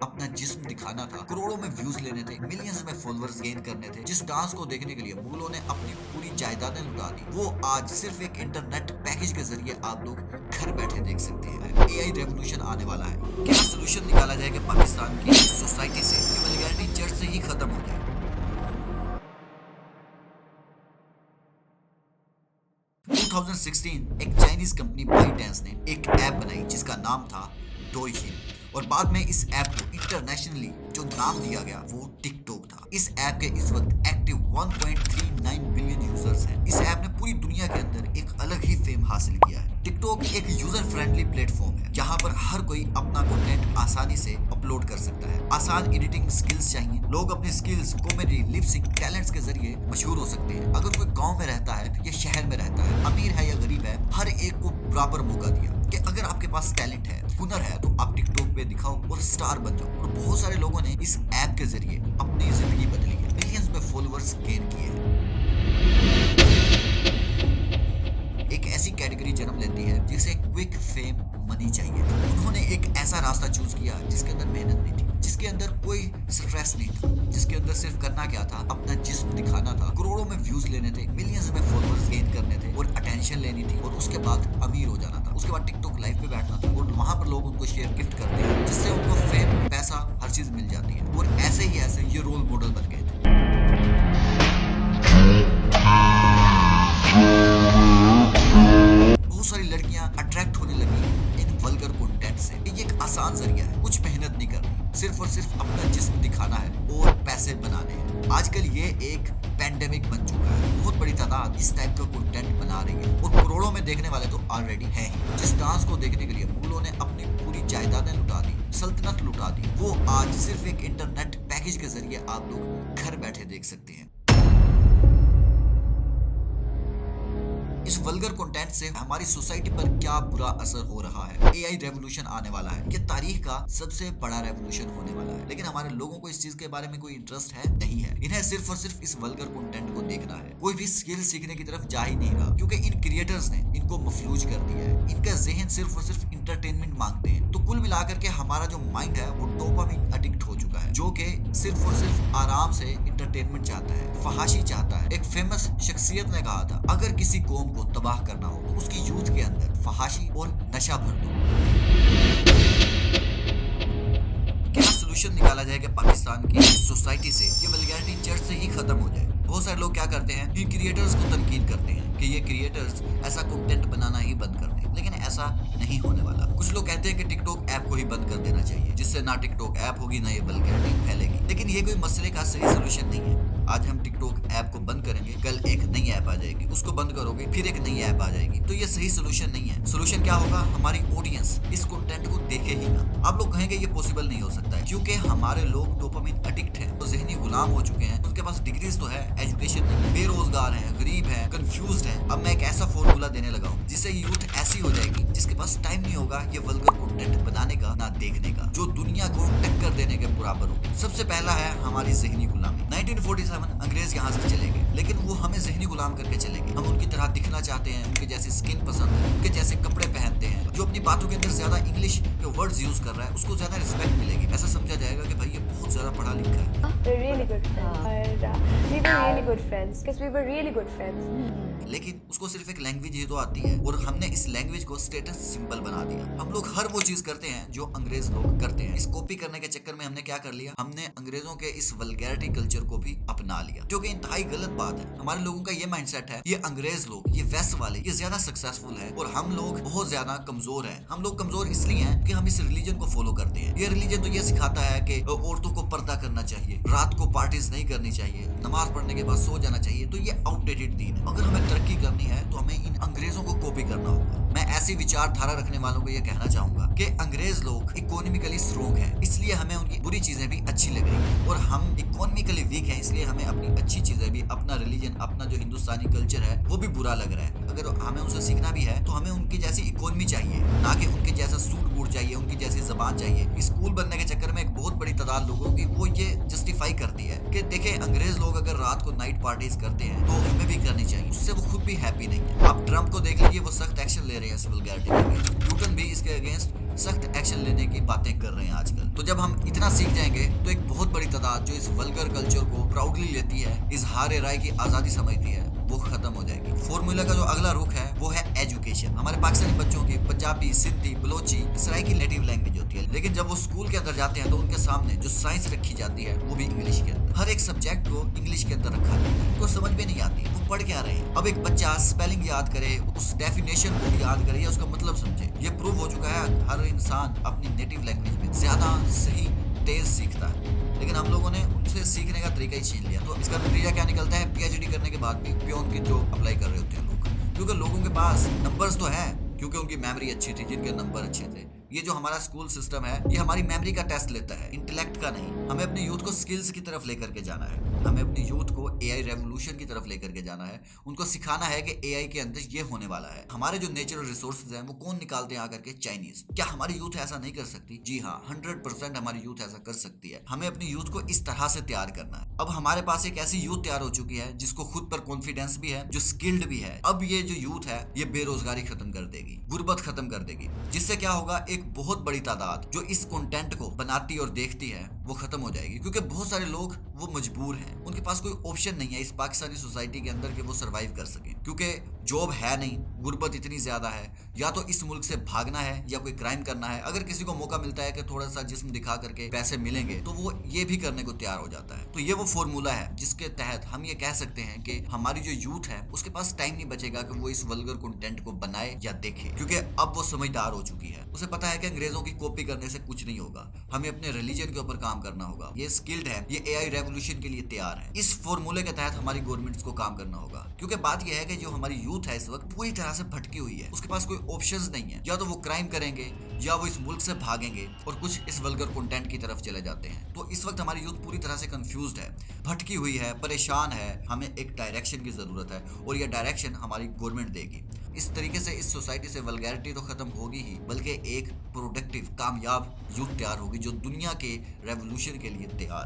अपना जिस्म दिखाना था, करोड़ों में व्यूज लेने थे, मिलियंस में फॉलोअर्स गेन करने थे, जिस डांस को देखने के लिए मुगलों ने अपनी पूरी जायदादें लुटा दी, वो आज सिर्फ एक इंटरनेट पैकेज के जरिए आप लोग घर बैठे देख सकते हैं। एआई रेवोल्यूशन आने वाला है। क्या सोल्यूशन निकाला जाए कि पाकिस्तान की सोसाइटी से वल्गैरिटी जड़ से ही खत्म हो जाए? 2016 एक चाइनीज कंपनी बाईडेंस ने एक ऐप बनाई जिसका नाम था डोइशिन, और बाद में इस ऐप को इंटरनेशनली जो नाम दिया गया वो टिकटॉक था। इस ऐप के इस वक्त एक्टिव 1.39 बिलियन यूजर्स हैं। इस ऐप ने पूरी दुनिया के अंदर एक अलग ही फेम हासिल किया है। टिकटॉक एक यूजर फ्रेंडली प्लेटफॉर्म है जहां पर हर कोई अपना कंटेंट आसानी से अपलोड कर सकता है। आसान एडिटिंग स्किल्स चाहिए, लोग अपने skills, comedy, lip sync, talents के जरिए मशहूर हो सकते हैं। अगर कोई गांव में रहता है या शहर में रहता है, अमीर है या गरीब है, हर एक को बराबर मौका दिया कि अगर आपके पास टैलेंट है, हुनर है, तो आप टिकटॉक पे दिखाओ और स्टार बन जाओ। और बहुत सारे लोगों ने इस ऐप के जरिए अपनी जिंदगी बदली है, मिलियंस में फॉलोअर्स गेन किए हैं। एक ऐसी कैटेगरी जन्म लेती है जिसे क्विक फेम मनी चाहिए। उन्होंने एक ऐसा रास्ता चूज किया जिसके अंदर मेहनत नहीं थी, जिसके अंदर कोई स्ट्रेस नहीं था, जिसके अंदर सिर्फ करना क्या था, अपना जिस्म दिखाना था, करोड़ों में व्यूज लेने थे, मिलियंस में फॉलोअर्स गेन करने थे और अटेंशन लेनी थी, और उसके बाद अमीर हो जाना था। उसके बाद टिकटॉक लाइव पे बैठना था और वहां पर लोग उनको शेयर गिफ्ट करते हैं, जिससे उनको फेम, पैसा, हर चीज मिल जाती है। और ऐसे ही ऐसे ये रोल मॉडल बन गए थे। बहुत सारी लड़कियां अट्रैक्ट होने लगी इन वल्गर कंटेंट से। ये एक आसान जरिया है, कुछ मेहनत नहीं करनी, सिर्फ और सिर्फ अपना जिस्म दिखाना है और पैसे बनाने हैं। आजकल ये एक पेंडेमिक बन चुका है। बहुत बड़ी तादाद इस टाइप का कंटेंट बना रही है और करोड़ों में देखने वाले तो ऑलरेडी हैं ही। जिस डांस को देखने के लिए मुगलों ने अपनी पूरी जायदादें लुटा दी, सल्तनत लुटा दी, वो आज सिर्फ एक इंटरनेट पैकेज के जरिए आप लोग घर बैठे देख सकते हैं। इस वल्गर कंटेंट से हमारी सोसाइटी पर क्या बुरा असर हो रहा है। एआई रेवोल्यूशन आने वाला है, ये तारीख का सबसे बड़ा रेवोल्यूशन होने वाला है, लेकिन हमारे लोगों को इस चीज के बारे में कोई इंटरेस्ट है नहीं है। इन्हें सिर्फ और सिर्फ इस वल्गर कंटेंट को देखना है, कोई भी स्किल सीखने की तरफ जा ही नहीं रहा, क्योंकि इन क्रिएटर्स ने इनको मफलूज कर दिया है। इनका जहन सिर्फ और सिर्फ इंटरटेनमेंट मांगते हैं। तो कुल मिलाकर के हमारा जो माइंड है वो डोपामिन एडिक्ट हो चुका है, जो कि सिर्फ और सिर्फ आराम से इंटरटेनमेंट चाहता है, फहाशी चाहता है। एक फेमस शख्सियत ने कहा था, अगर किसी कौम को तबाह करना हो तो उसकी यूथ के अंदर फहाशी और नशा भर दो। क्या सोल्यूशन निकाला जाए कि पाकिस्तान की सोसाइटी से ये वल्गैरिटी जड़ से ही खत्म हो जाए? बहुत सारे लोग क्या करते हैं, इन क्रिएटर्स को तनकीद करते हैं कि ये क्रिएटर्स ऐसा कंटेंट बनाना ही बंद कर दें, लेकिन ऐसा नहीं होने वाला। कुछ लोग कहते हैं कि टिकटॉक ऐप को ही बंद कर देना चाहिए, जिससे ना टिकटॉक ऐप होगी ना ये वल्गैरिटी फैलेगी, लेकिन ये कोई मसले का सही सोल्यूशन नहीं है। आज हम टिकटॉक ऐप को बंद करेंगे, कल एक नई ऐप आ जाएगी, उसको बंद करोगे फिर एक नई ऐप आ जाएगी, तो ये सही सोल्यूशन नहीं है। सोल्यूशन क्या होगा, हमारी ऑडियंस इस कंटेंट को देखे ही ना। आप लोग कहेंगे ये पॉसिबल नहीं हो सकता है, क्योंकि हमारे लोग डोपामिन एडिक्ट हैं, तो ज़हनी गुलाम हो चुके हैं। उनके पास डिग्रीज तो है, एजुकेशन नहीं, बेरोजगार हैं, गरीब हैं, कंफ्यूज्ड हैं। अब मैं एक ऐसा फॉर्मूला देने लगा हूं जिससे यूथ ऐसी हो जाएगी जिसके पास टाइम नहीं होगा ये वल्गर कंटेंट बनाने का ना देखने का, जो दुनिया को टक्कर देने के बराबर होगी। सबसे पहला है हमारी ज़हनी गुलामी। 1947 अंग्रेज यहाँ से चले गए, लेकिन वो हमें ज़हनी गुलाम करके चले गए। हम उनकी तरह दिखना चाहते हैं, उनके जैसी स्किन पसंद है, उनके जैसे कपड़े पहनते हैं। जो अपनी बातों के अंदर ज्यादा इंग्लिश के वर्ड्स यूज कर रहा है उसको ज्यादा रिस्पेक्ट मिलेगी। ऐसा समझा जाएगा कि भाई ये बहुत ज्यादा पढ़ा लिखा है। We're really good friends. We were really good friends because we were really good friends. लेकिन उसको सिर्फ एक लैंग्वेज ही तो आती है और हमने इस लैंग्वेज को स्टेटस सिंबल बना दिया। हम लोग हर वो चीज करते हैं जो अंग्रेज लोग करते हैं। इस कॉपी करने के चक्कर में हमने क्या कर लिया, हमने अंग्रेजों के इस वल्गैरिटी कल्चर को भी अपना लिया, जो कि इंतहाई गलत बात है। हमारे लोगों का ये माइंडसेट है, ये अंग्रेज लोग, ये वेस्ट वाले, ये ज्यादा सक्सेसफुल है और हम लोग बहुत ज्यादा कमजोर हैं। हम लोग कमजोर इसलिए हैं कि हम इस रिलीजन को फॉलो करते हैं। ये रिलीजन तो ये सिखाता है कि औरतों को पर्दा करना चाहिए, रात को पार्टीज नहीं करनी चाहिए, नमाज पढ़ने के बाद सो जाना चाहिए। तो ये आउटडेटेड दीन है। अगर हमें तरक्की करनी है तो हमें इन अंग्रेजों को कॉपी करना होगा। मैं ऐसी विचारधारा रखने वालों को ये कहना चाहूंगा कि अंग्रेज लोग इकोनॉमिकली स्ट्रॉन्ग हैं, इसलिए हमें उनकी बुरी चीजें भी अच्छी लग रही हैं, और हम इकोनॉमिकली वीक हैं, इसलिए हमें अपनी अच्छी चीजें भी, अपना रिलीजन, अपना जो हिंदुस्तानी कल्चर है वो भी बुरा लग रहा है। अगर हमें उनसे सीखना भी है तो हमें उनकी जैसी इकोनॉमी चाहिए, ना कि उनके जैसा सूट बूट चाहिए, उनकी जैसी जबान चाहिए। स्कूल बनने के चक्कर में एक बहुत बड़ी तादाद लोगों की वो ये जस्टिफाई करती है कि देखें अंग्रेज लोग अगर रात को नाइट पार्टीज करते हैं तो हमें भी करनी चाहिए, उससे वो खुद भी हैप्पी नहीं है। आप ट्रम्प को देख लीजिए, वो सख्त एक्शन ले रहे हैं इस वल्गैरिटी के अगेंस्ट। न्यूटन भी इसके अगेंस्ट सख्त एक्शन लेने की बातें कर रहे हैं आजकल। तो जब हम इतना सीख जाएंगे तो एक बहुत बड़ी तादाद जो इस वल्गर कल्चर को प्राउडली लेती है, इजहार राय की आजादी समझती है, वो खत्म हो जाएगी। फॉर्मूला का जो अगला रुख है वो है एजुकेशन। हमारे पाकिस्तानी बच्चों की पंजाबी, सिंधी, बलोची, सराइकी नेटिव लैंग्वेज होती है, लेकिन जब वो स्कूल के अंदर जाते हैं तो उनके सामने जो साइंस रखी जाती है वो भी इंग्लिश के अंदर। हर एक सब्जेक्ट को इंग्लिश के अंदर रखा जाता है, उनको समझ में नहीं आती वो पढ़ क्या रहे हैं। अब एक बच्चा स्पेलिंग याद करे, उस डेफिनेशन को याद करे या उसका मतलब समझे, ये प्रूव हो चुका है हर इंसान अपनी नेटिव लैंग्वेज में ज्यादा सही तेज सीखता है। लेकिन हम लोगों ने उनसे सीखने का तरीका ही छीन लिया। तो इसका नतीजा क्या निकलता है? पीएचडी करने के बाद भी प्योन की जॉब अप्लाई कर रहे होते हैं लोग, क्योंकि लोगों के पास नंबर्स तो हैं, क्योंकि उनकी मेमोरी अच्छी थी, जिनके नंबर अच्छे थे। ये जो हमारा स्कूल सिस्टम है ये हमारी मेमोरी का टेस्ट लेता है, इंटेलेक्ट का नहीं। हमें अपने यूथ को स्किल्स की तरफ लेकर के जाना है, हमें अपने यूथ को एआई रेवोल्यूशन की तरफ लेकर के जाना है। उनको सिखाना है कि एआई के अंदर ये होने वाला है। हमारे जो नेचुरल रिसोर्सेज हैं वो कौन निकालते हैं आकर के? चाइनीज। क्या हमारी यूथ ऐसा नहीं कर सकती? जी हाँ, 100% हमारी यूथ ऐसा कर सकती है। हमें अपनी यूथ को इस तरह से तैयार करना है। अब हमारे पास एक ऐसी यूथ तैयार हो चुकी है जिसको खुद पर कॉन्फिडेंस भी है, जो स्किल्ड भी है। अब ये जो यूथ है ये बेरोजगारी खत्म कर देगी, गुर्बत खत्म कर देगी, जिससे क्या होगा, एक बहुत बड़ी तादाद जो इस कंटेंट को बनाती और देखती है वो खत्म हो जाएगी। क्योंकि बहुत सारे लोग वो मजबूर हैं, उनके पास कोई ऑप्शन नहीं है इस पाकिस्तानी सोसाइटी के अंदर कि वो सरवाइव कर सके, क्योंकि जॉब है नहीं, गुर्बत इतनी ज्यादा है। या तो इस मुल्क से भागना है या कोई क्राइम करना है। अगर किसी को मौका मिलता है कि थोड़ा सा जिस्म दिखा करके पैसे मिलेंगे तो वो ये भी करने को तैयार हो जाता है। तो ये वो फॉर्मूला है जिसके तहत हम ये कह सकते हैं कि हमारी जो यूथ है उसके पास टाइम नहीं बचेगा कि वो इस वल्गर कंटेंट को बनाए या देखे, क्योंकि अब वो समझदार हो चुकी है। उसे पता है कि अंग्रेजों की कॉपी करने से कुछ नहीं होगा, हमें अपने रिलीजन के ऊपर काम करना होगा। ये स्किल्ड है, ये एआई रेवोल्यूशन के लिए तैयार है। इस फॉर्मूले के तहत हमारी गवर्नमेंट्स को काम करना होगा, क्योंकि बात यह है कि जो हमारी यूथ है इस वक्त पूरी तरह से भटकी हुई है। उसके पास कोई ऑप्शंस नहीं है, या तो वो क्राइम करेंगे या वो इस मुल्क से भागेंगे और कुछ इस वल्गर कंटेंट की तरफ चले जाते हैं। तो इस वक्त हमारी यूथ पूरी तरह से कंफ्यूज्ड है, भटकी हुई है, परेशान है। हमें एक डायरेक्शन की जरूरत है और ये डायरेक्शन हमारी गवर्नमेंट देगी। इस तरीके से इस सोसाइटी से वल्गैरिटी तो खत्म होगी ही, बल्कि एक प्रोडक्टिव, कामयाब यूथ तैयार होगी जो दुनिया के रेवोल्यूशन के लिए तैयार है।